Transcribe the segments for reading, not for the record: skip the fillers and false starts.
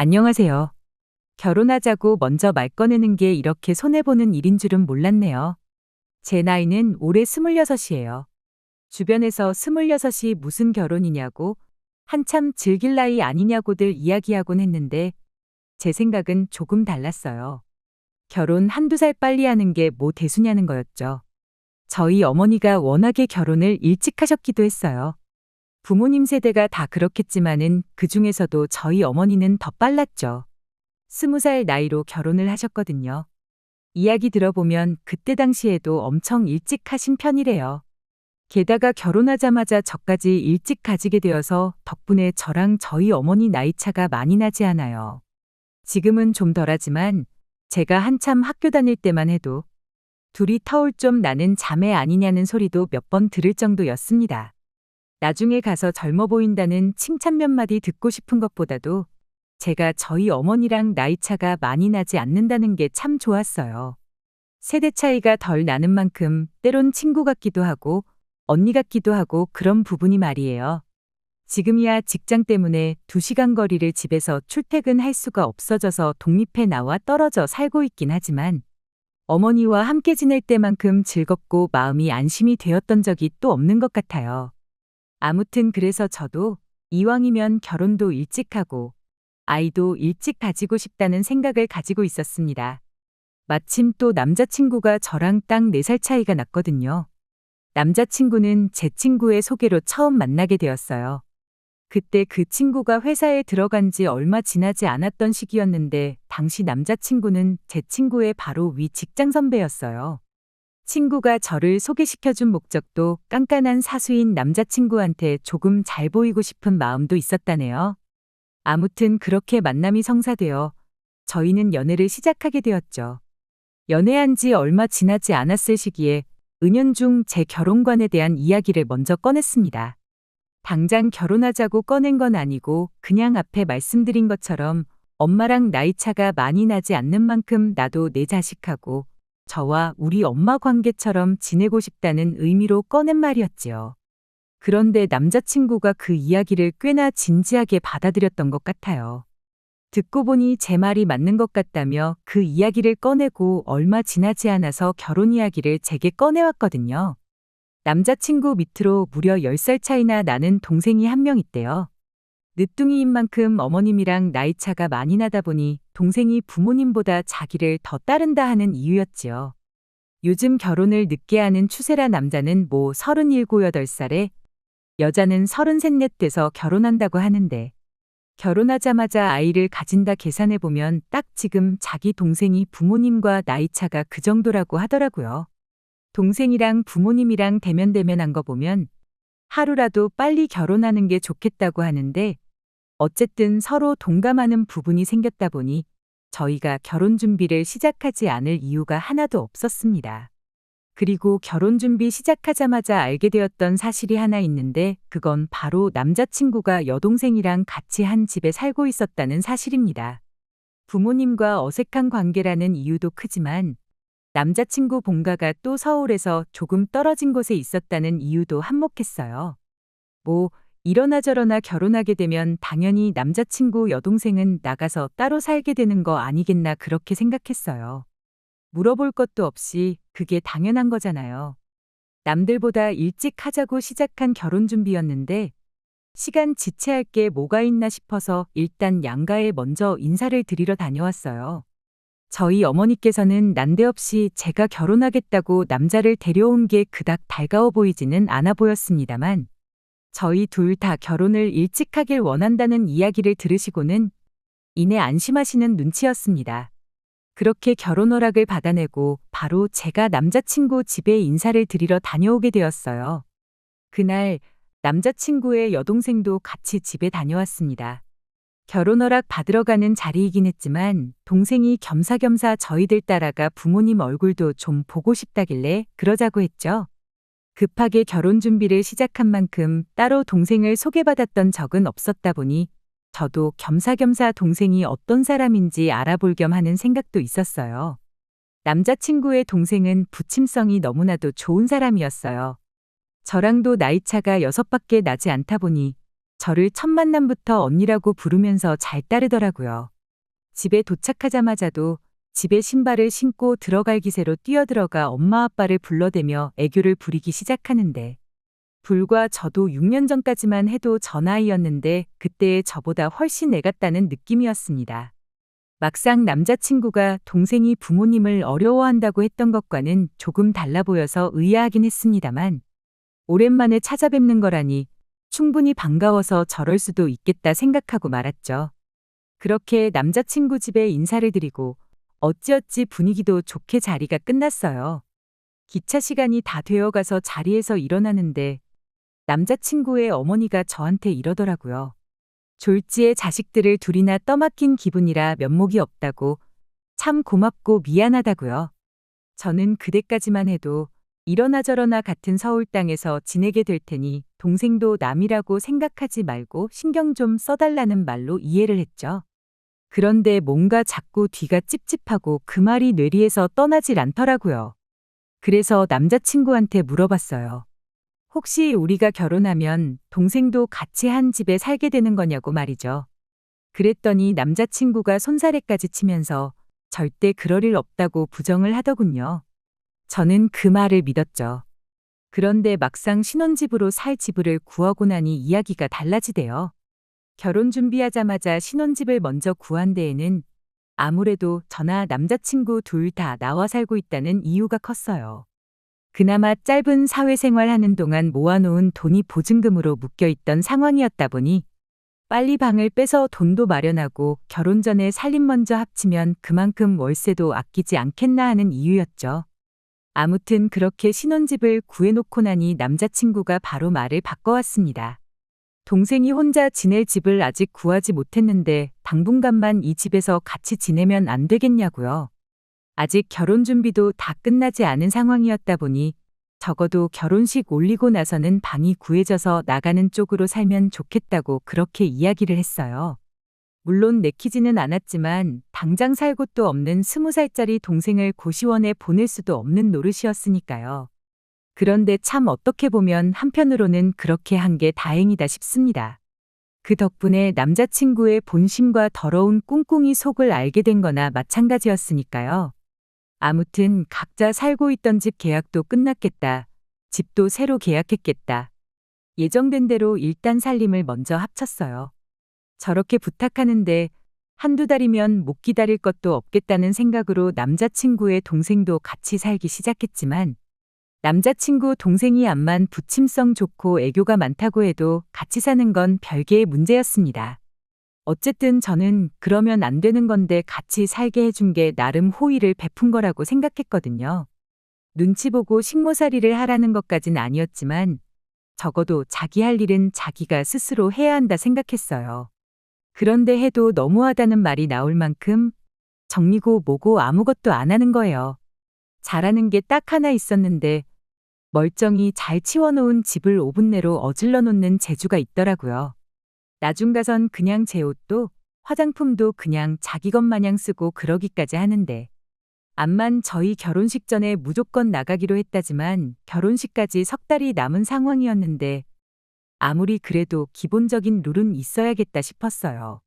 안녕하세요. 결혼하자고 먼저 말 꺼내는 게 이렇게 손해보는 일인 줄은 몰랐네요. 제 나이는 올해 26이에요. 주변에서 26이 무슨 결혼이냐고 한참 즐길 나이 아니냐고들 이야기하곤 했는데 제 생각은 조금 달랐어요. 결혼 한두 살 빨리 하는 게 뭐 대수냐는 거였죠. 저희 어머니가 워낙에 결혼을 일찍 하셨기도 했어요. 부모님 세대가 다 그렇겠지만은 그 중에서도 저희 어머니는 더 빨랐죠. 20살 나이로 결혼을 하셨거든요. 이야기 들어보면 그때 당시에도 엄청 일찍 하신 편이래요. 게다가 결혼하자마자 저까지 일찍 가지게 되어서 덕분에 저랑 저희 어머니 나이 차가 많이 나지 않아요. 지금은 좀 덜하지만 제가 한참 학교 다닐 때만 해도 둘이 터울 좀 나는 자매 아니냐는 소리도 몇 번 들을 정도였습니다. 나중에 가서 젊어 보인다는 칭찬 몇 마디 듣고 싶은 것보다도 제가 저희 어머니랑 나이 차가 많이 나지 않는다는 게 참 좋았어요. 세대 차이가 덜 나는 만큼 때론 친구 같기도 하고 언니 같기도 하고 그런 부분이 말이에요. 지금이야 직장 때문에 2시간 거리를 집에서 출퇴근할 수가 없어져서 독립해 나와 떨어져 살고 있긴 하지만 어머니와 함께 지낼 때만큼 즐겁고 마음이 안심이 되었던 적이 또 없는 것 같아요. 아무튼 그래서 저도 이왕이면 결혼도 일찍 하고 아이도 일찍 가지고 싶다는 생각을 가지고 있었습니다. 마침 또 남자친구가 저랑 딱 4살 차이가 났거든요. 남자친구는 제 친구의 소개로 처음 만나게 되었어요. 그때 그 친구가 회사에 들어간 지 얼마 지나지 않았던 시기였는데 당시 남자친구는 제 친구의 바로 위 직장 선배였어요. 친구가 저를 소개시켜준 목적도 깐깐한 사수인 남자친구한테 조금 잘 보이고 싶은 마음도 있었다네요. 아무튼 그렇게 만남이 성사되어 저희는 연애를 시작하게 되었죠. 연애한 지 얼마 지나지 않았을 시기에 은연중 제 결혼관에 대한 이야기를 먼저 꺼냈습니다. 당장 결혼하자고 꺼낸 건 아니고 그냥 앞에 말씀드린 것처럼 엄마랑 나이 차가 많이 나지 않는 만큼 나도 내 자식하고 저와 우리 엄마 관계처럼 지내고 싶다는 의미로 꺼낸 말이었지요. 그런데 남자친구가 그 이야기를 꽤나 진지하게 받아들였던 것 같아요. 듣고 보니 제 말이 맞는 것 같다며 그 이야기를 꺼내고 얼마 지나지 않아서 결혼 이야기를 제게 꺼내왔거든요. 남자친구 밑으로 무려 10살 차이나 나는 동생이 한 명 있대요. 늦둥이인 만큼 어머님이랑 나이 차가 많이 나다 보니 동생이 부모님보다 자기를 더 따른다 하는 이유였지요. 요즘 결혼을 늦게 하는 추세라 남자는 뭐 37, 8살에 여자는 33, 4 돼서 결혼한다고 하는데 결혼하자마자 아이를 가진다 계산해보면 딱 지금 자기 동생이 부모님과 나이 차가 그 정도라고 하더라고요. 동생이랑 부모님이랑 대면대면한 거 보면 하루라도 빨리 결혼하는 게 좋겠다고 하는데 어쨌든 서로 동감하는 부분이 생겼다 보니 저희가 결혼 준비를 시작하지 않을 이유가 하나도 없었습니다. 그리고 결혼 준비 시작하자마자 알게 되었던 사실이 하나 있는데 그건 바로 남자친구가 여동생이랑 같이 한 집에 살고 있었다는 사실입니다. 부모님과 어색한 관계라는 이유도 크지만 남자친구 본가가 또 서울에서 조금 떨어진 곳에 있었다는 이유도 한몫했어요. 뭐 이러나 저러나 결혼하게 되면 당연히 남자친구 여동생은 나가서 따로 살게 되는 거 아니겠나 그렇게 생각했어요. 물어볼 것도 없이 그게 당연한 거잖아요. 남들보다 일찍 하자고 시작한 결혼 준비였는데 시간 지체할 게 뭐가 있나 싶어서 일단 양가에 먼저 인사를 드리러 다녀왔어요. 저희 어머니께서는 난데없이 제가 결혼하겠다고 남자를 데려온 게 그닥 달가워 보이지는 않아 보였습니다만 저희 둘 다 결혼을 일찍 하길 원한다는 이야기를 들으시고는 이내 안심하시는 눈치였습니다. 그렇게 결혼 허락을 받아내고 바로 제가 남자친구 집에 인사를 드리러 다녀오게 되었어요. 그날 남자친구의 여동생도 같이 집에 다녀왔습니다. 결혼 허락 받으러 가는 자리이긴 했지만 동생이 겸사겸사 저희들 따라가 부모님 얼굴도 좀 보고 싶다길래 그러자고 했죠. 급하게 결혼 준비를 시작한 만큼 따로 동생을 소개받았던 적은 없었다 보니 저도 겸사겸사 동생이 어떤 사람인지 알아볼 겸 하는 생각도 있었어요. 남자친구의 동생은 부침성이 너무나도 좋은 사람이었어요. 저랑도 나이 차가 6밖에 나지 않다 보니 저를 첫 만남부터 언니라고 부르면서 잘 따르더라고요. 집에 도착하자마자도 집에 신발을 신고 들어갈 기세로 뛰어들어가 엄마 아빠를 불러대며 애교를 부리기 시작하는데, 불과 저도 6년 전까지만 해도 저 나이였는데 그때의 저보다 훨씬 애같다는 느낌이었습니다. 막상 남자친구가 동생이 부모님을 어려워한다고 했던 것과는 조금 달라 보여서 의아하긴 했습니다만, 오랜만에 찾아뵙는 거라니 충분히 반가워서 저럴 수도 있겠다 생각하고 말았죠. 그렇게 남자친구 집에 인사를 드리고 어찌어찌 분위기도 좋게 자리가 끝났어요. 기차 시간이 다 되어가서 자리에서 일어나는데 남자친구의 어머니가 저한테 이러더라고요. 졸지에 자식들을 둘이나 떠맡긴 기분이라 면목이 없다고, 참 고맙고 미안하다고요. 저는 그때까지만 해도 이러나 저러나 같은 서울 땅에서 지내게 될 테니 동생도 남이라고 생각하지 말고 신경 좀 써달라는 말로 이해를 했죠. 그런데 뭔가 자꾸 뒤가 찝찝하고 그 말이 뇌리에서 떠나질 않더라고요. 그래서 남자친구한테 물어봤어요. 혹시 우리가 결혼하면 동생도 같이 한 집에 살게 되는 거냐고 말이죠. 그랬더니 남자친구가 손사래까지 치면서 절대 그럴 일 없다고 부정을 하더군요. 저는 그 말을 믿었죠. 그런데 막상 신혼집으로 살 집을 구하고 나니 이야기가 달라지대요. 결혼 준비하자마자 신혼집을 먼저 구한 데에는 아무래도 저나 남자친구 둘 다 나와 살고 있다는 이유가 컸어요. 그나마 짧은 사회생활 하는 동안 모아놓은 돈이 보증금으로 묶여있던 상황이었다 보니 빨리 방을 빼서 돈도 마련하고 결혼 전에 살림 먼저 합치면 그만큼 월세도 아끼지 않겠나 하는 이유였죠. 아무튼 그렇게 신혼집을 구해놓고 나니 남자친구가 바로 말을 바꿔왔습니다. 동생이 혼자 지낼 집을 아직 구하지 못했는데 당분간만 이 집에서 같이 지내면 안 되겠냐고요. 아직 결혼 준비도 다 끝나지 않은 상황이었다 보니 적어도 결혼식 올리고 나서는 방이 구해져서 나가는 쪽으로 살면 좋겠다고 그렇게 이야기를 했어요. 물론 내키지는 않았지만 당장 살 곳도 없는 20살짜리 동생을 고시원에 보낼 수도 없는 노릇이었으니까요. 그런데 참 어떻게 보면 한편으로는 그렇게 한 게 다행이다 싶습니다. 그 덕분에 남자친구의 본심과 더러운 꿍꿍이 속을 알게 된 거나 마찬가지였으니까요. 아무튼 각자 살고 있던 집 계약도 끝났겠다. 집도 새로 계약했겠다. 예정된 대로 일단 살림을 먼저 합쳤어요. 저렇게 부탁하는데 한두 달이면 못 기다릴 것도 없겠다는 생각으로 남자친구의 동생도 같이 살기 시작했지만, 남자친구 동생이 암만 부침성 좋고 애교가 많다고 해도 같이 사는 건 별개의 문제였습니다. 어쨌든 저는 그러면 안 되는 건데 같이 살게 해준 게 나름 호의를 베푼 거라고 생각했거든요. 눈치 보고 식모살이를 하라는 것까진 아니었지만 적어도 자기 할 일은 자기가 스스로 해야 한다 생각했어요. 그런데 해도 너무하다는 말이 나올 만큼 정리고 뭐고 아무것도 안 하는 거예요. 잘하는 게 딱 하나 있었는데 멀쩡히 잘 치워놓은 집을 5분 내로 어질러 놓는 재주가 있더라고요. 나중 가선 그냥 제 옷도 화장품도 그냥 자기 것 마냥 쓰고 그러기까지 하는데, 암만 저희 결혼식 전에 무조건 나가기로 했다지만 결혼식까지 석 달이 남은 상황이었는데 아무리 그래도 기본적인 룰은 있어야겠다 싶었어요.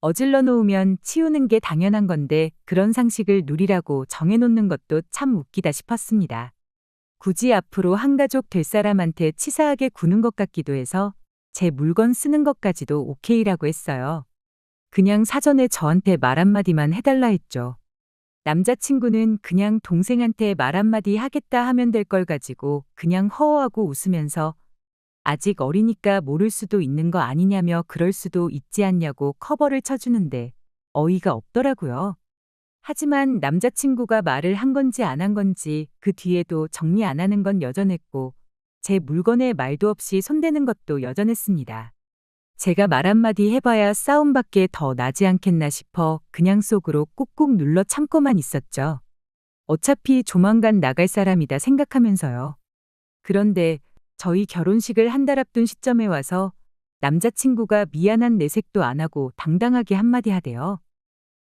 어질러 놓으면 치우는 게 당연한 건데 그런 상식을 누리라고 정해놓는 것도 참 웃기다 싶었습니다. 굳이 앞으로 한 가족 될 사람한테 치사하게 구는 것 같기도 해서 제 물건 쓰는 것까지도 오케이라고 했어요. 그냥 사전에 저한테 말 한마디만 해달라 했죠. 남자친구는 그냥 동생한테 말 한마디 하겠다 하면 될 걸 가지고 그냥 허허하고 웃으면서 아직 어리니까 모를 수도 있는 거 아니냐며 그럴 수도 있지 않냐고 커버를 쳐주는데 어이가 없더라고요. 하지만 남자친구가 말을 한 건지 안 한 건지 그 뒤에도 정리 안 하는 건 여전했고 제 물건에 말도 없이 손대는 것도 여전했습니다. 제가 말 한마디 해봐야 싸움밖에 더 나지 않겠나 싶어 그냥 속으로 꾹꾹 눌러 참고만 있었죠. 어차피 조만간 나갈 사람이다 생각하면서요. 그런데 저희 결혼식을 한 달 앞둔 시점에 와서 남자친구가 미안한 내색도 안 하고 당당하게 한마디 하대요.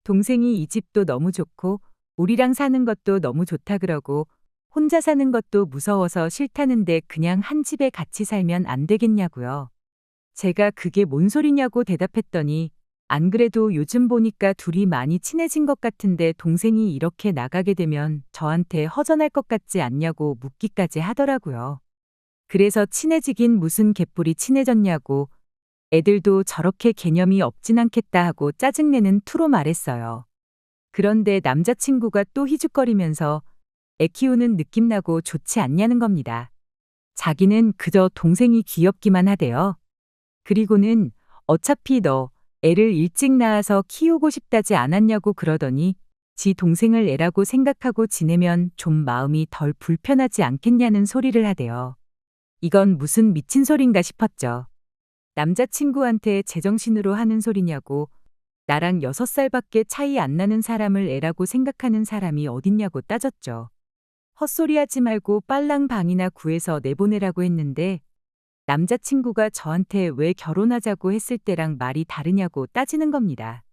동생이 이 집도 너무 좋고 우리랑 사는 것도 너무 좋다 그러고 혼자 사는 것도 무서워서 싫다는데 그냥 한 집에 같이 살면 안 되겠냐고요. 제가 그게 뭔 소리냐고 대답했더니 안 그래도 요즘 보니까 둘이 많이 친해진 것 같은데 동생이 이렇게 나가게 되면 저한테 허전할 것 같지 않냐고 묻기까지 하더라고요. 그래서 친해지긴 무슨 개뿔이 친해졌냐고 애들도 저렇게 개념이 없진 않겠다 하고 짜증내는 투로 말했어요. 그런데 남자친구가 또 희죽거리면서 애 키우는 느낌 나고 좋지 않냐는 겁니다. 자기는 그저 동생이 귀엽기만 하대요. 그리고는 어차피 너 애를 일찍 낳아서 키우고 싶다지 않았냐고 그러더니 지 동생을 애라고 생각하고 지내면 좀 마음이 덜 불편하지 않겠냐는 소리를 하대요. 이건 무슨 미친 소린가 싶었죠. 남자친구한테 제정신으로 하는 소리냐고 나랑 6살밖에 차이 안 나는 사람을 애라고 생각하는 사람이 어딨냐고 따졌죠. 헛소리하지 말고 빨랑 방이나 구해서 내보내라고 했는데 남자친구가 저한테 왜 결혼하자고 했을 때랑 말이 다르냐고 따지는 겁니다.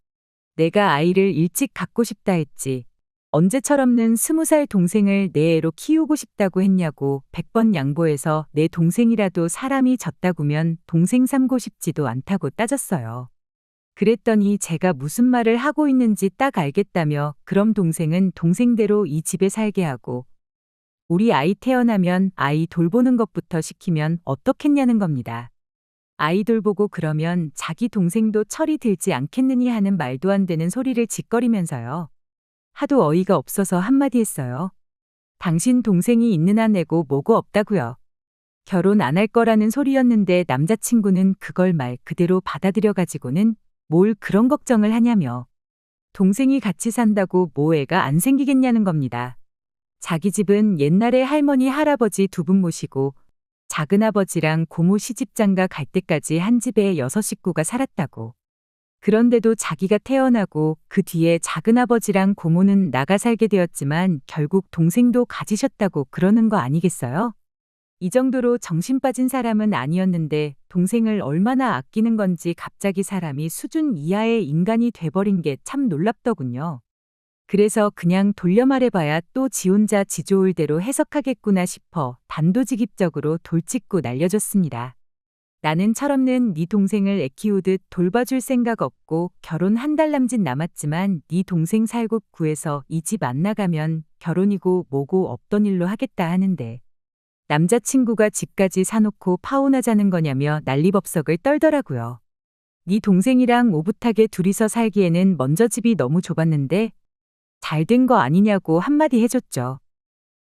내가 아이를 일찍 갖고 싶다 했지. 언제처럼는 20살 동생을 내 애로 키우고 싶다고 했냐고 100번 양보해서 내 동생이라도 사람이 졌다구면 동생 삼고 싶지도 않다고 따졌어요. 그랬더니 제가 무슨 말을 하고 있는지 딱 알겠다며 그럼 동생은 동생대로 이 집에 살게 하고 우리 아이 태어나면 아이 돌보는 것부터 시키면 어떻겠냐는 겁니다. 아이 돌보고 그러면 자기 동생도 철이 들지 않겠느니 하는 말도 안 되는 소리를 짓거리면서요. 하도 어이가 없어서 한마디 했어요. 당신 동생이 있는 한 애고 뭐고 없다고요. 결혼 안 할 거라는 소리였는데 남자친구는 그걸 말 그대로 받아들여가지고는 뭘 그런 걱정을 하냐며 동생이 같이 산다고 뭐 애가 안 생기겠냐는 겁니다. 자기 집은 옛날에 할머니 할아버지 두 분 모시고 작은아버지랑 고모 시집장가 갈 때까지 한 집에 6식구가 살았다고. 그런데도 자기가 태어나고 그 뒤에 작은아버지랑 고모는 나가 살게 되었지만 결국 동생도 가지셨다고 그러는 거 아니겠어요? 이 정도로 정신 빠진 사람은 아니었는데 동생을 얼마나 아끼는 건지 갑자기 사람이 수준 이하의 인간이 돼버린 게 참 놀랍더군요. 그래서 그냥 돌려 말해봐야 또 지 혼자 지 좋을 대로 해석하겠구나 싶어 단도직입적으로 돌직구 날려줬습니다. 나는 철없는 네 동생을 애 키우듯 돌봐줄 생각 없고 결혼 한 달 남짓 남았지만 네 동생 살국 구해서 이 집 안 나가면 결혼이고 뭐고 없던 일로 하겠다 하는데 남자친구가 집까지 사놓고 파혼하자는 거냐며 난리법석을 떨더라고요. 네 동생이랑 오붓하게 둘이서 살기에는 먼저 집이 너무 좁았는데 잘 된 거 아니냐고 한마디 해줬죠.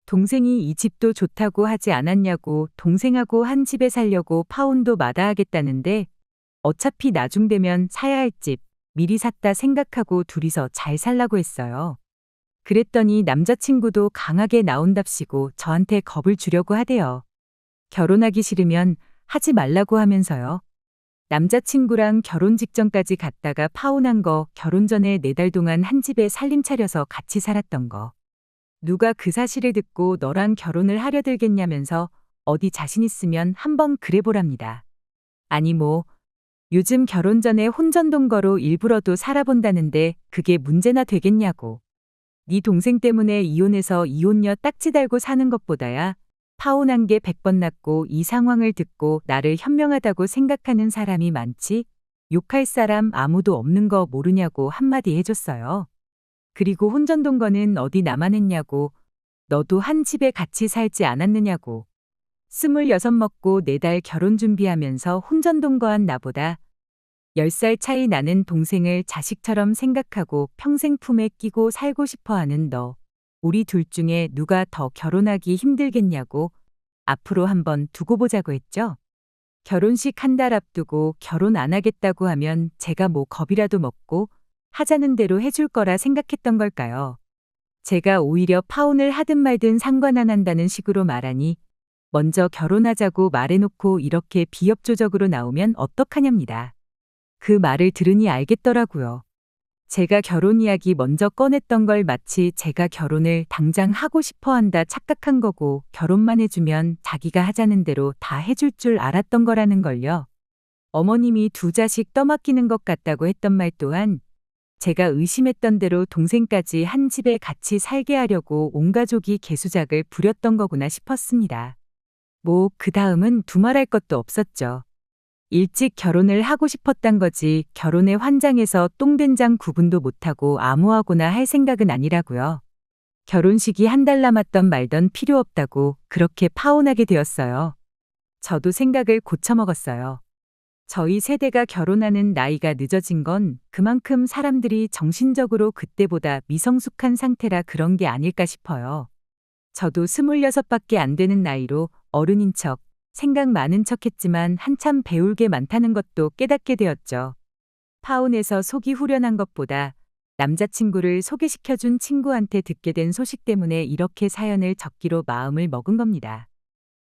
동생이 이 집도 좋다고 하지 않았냐고 동생하고 한 집에 살려고 파혼도 마다하겠다는데 어차피 나중 되면 사야 할 집 미리 샀다 생각하고 둘이서 잘 살라고 했어요. 그랬더니 남자친구도 강하게 나온답시고 저한테 겁을 주려고 하대요. 결혼하기 싫으면 하지 말라고 하면서요. 남자친구랑 결혼 직전까지 갔다가 파혼한 거 결혼 전에 4달 동안 한 집에 살림 차려서 같이 살았던 거. 누가 그 사실을 듣고 너랑 결혼을 하려 들겠냐면서 어디 자신 있으면 한번 그래보랍니다. 아니 뭐 요즘 결혼 전에 혼전동거로 일부러도 살아본다는데 그게 문제나 되겠냐고. 네 동생 때문에 이혼해서 이혼녀 딱지 달고 사는 것보다야 파혼한 게 100번 낫고 이 상황을 듣고 나를 현명하다고 생각하는 사람이 많지 욕할 사람 아무도 없는 거 모르냐고 한마디 해줬어요. 그리고 혼전동거는 어디 나만 했냐고 너도 한 집에 같이 살지 않았느냐고 26 먹고 4달 결혼 준비하면서 혼전동거한 나보다 10살 차이 나는 동생을 자식처럼 생각하고 평생 품에 끼고 살고 싶어하는 너. 우리 둘 중에 누가 더 결혼하기 힘들겠냐고 앞으로 한번 두고 보자고 했죠. 결혼식 한 달 앞두고 결혼 안 하겠다고 하면 제가 뭐 겁이라도 먹고 하자는 대로 해줄 거라 생각했던 걸까요? 제가 오히려 파혼을 하든 말든 상관 안 한다는 식으로 말하니 먼저 결혼하자고 말해놓고 이렇게 비협조적으로 나오면 어떡하냐입니다. 그 말을 들으니 알겠더라고요. 제가 결혼 이야기 먼저 꺼냈던 걸 마치 제가 결혼을 당장 하고 싶어 한다 착각한 거고 결혼만 해주면 자기가 하자는 대로 다 해줄 줄 알았던 거라는 걸요. 어머님이 2 자식 떠맡기는 것 같다고 했던 말 또한 제가 의심했던 대로 동생까지 한 집에 같이 살게 하려고 온 가족이 개수작을 부렸던 거구나 싶었습니다. 뭐 그 다음은 두말할 것도 없었죠. 일찍 결혼을 하고 싶었단 거지 결혼의 환장에서 똥된장 구분도 못하고 아무하고나 할 생각은 아니라고요. 결혼식이 한 달 남았던 말던 필요 없다고 그렇게 파혼하게 되었어요. 저도 생각을 고쳐먹었어요. 저희 세대가 결혼하는 나이가 늦어진 건 그만큼 사람들이 정신적으로 그때보다 미성숙한 상태라 그런 게 아닐까 싶어요. 저도 26밖에 안 되는 나이로 어른인 척, 생각 많은 척 했지만 한참 배울 게 많다는 것도 깨닫게 되었죠. 파혼해서 속이 후련한 것보다 남자친구를 소개시켜준 친구한테 듣게 된 소식 때문에 이렇게 사연을 적기로 마음을 먹은 겁니다.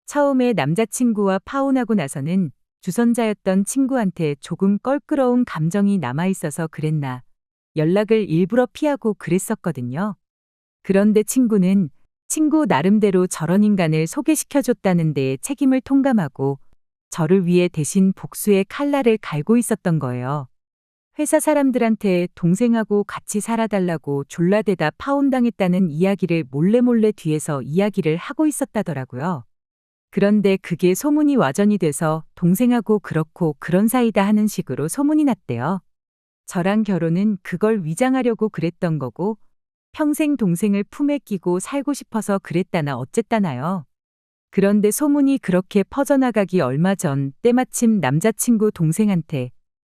처음에 남자친구와 파혼하고 나서는 주선자였던 친구한테 조금 껄끄러운 감정이 남아있어서 그랬나 연락을 일부러 피하고 그랬었거든요. 그런데 친구는 친구 나름대로 저런 인간을 소개시켜줬다는 데에 책임을 통감하고 저를 위해 대신 복수의 칼날을 갈고 있었던 거예요. 회사 사람들한테 동생하고 같이 살아달라고 졸라대다 파혼당했다는 이야기를 몰래 뒤에서 이야기를 하고 있었다더라고요. 그런데 그게 소문이 와전이 돼서 동생하고 그렇고 그런 사이다 하는 식으로 소문이 났대요. 저랑 결혼은 그걸 위장하려고 그랬던 거고 평생 동생을 품에 끼고 살고 싶어서 그랬다나 어쨌다나요. 그런데 소문이 그렇게 퍼져나가기 얼마 전 때마침 남자친구 동생한테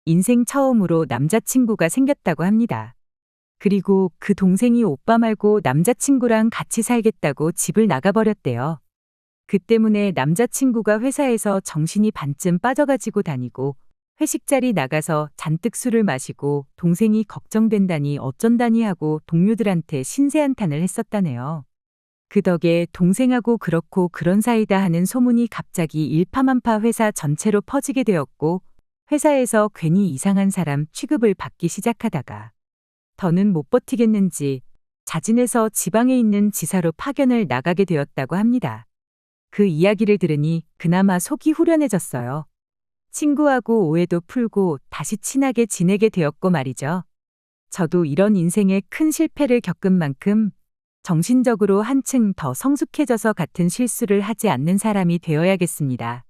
인생 처음으로 남자친구가 생겼다고 합니다. 그리고 그 동생이 오빠 말고 남자친구랑 같이 살겠다고 집을 나가버렸대요. 그 때문에 남자친구가 회사에서 정신이 반쯤 빠져가지고 다니고 회식 자리 나가서 잔뜩 술을 마시고 동생이 걱정된다니 어쩐다니 하고 동료들한테 신세한탄을 했었다네요. 그 덕에 동생하고 그렇고 그런 사이다 하는 소문이 갑자기 일파만파 회사 전체로 퍼지게 되었고 회사에서 괜히 이상한 사람 취급을 받기 시작하다가 더는 못 버티겠는지 자진해서 지방에 있는 지사로 파견을 나가게 되었다고 합니다. 그 이야기를 들으니 그나마 속이 후련해졌어요. 친구하고 오해도 풀고 다시 친하게 지내게 되었고 말이죠. 저도 이런 인생의 큰 실패를 겪은 만큼 정신적으로 한층 더 성숙해져서 같은 실수를 하지 않는 사람이 되어야겠습니다.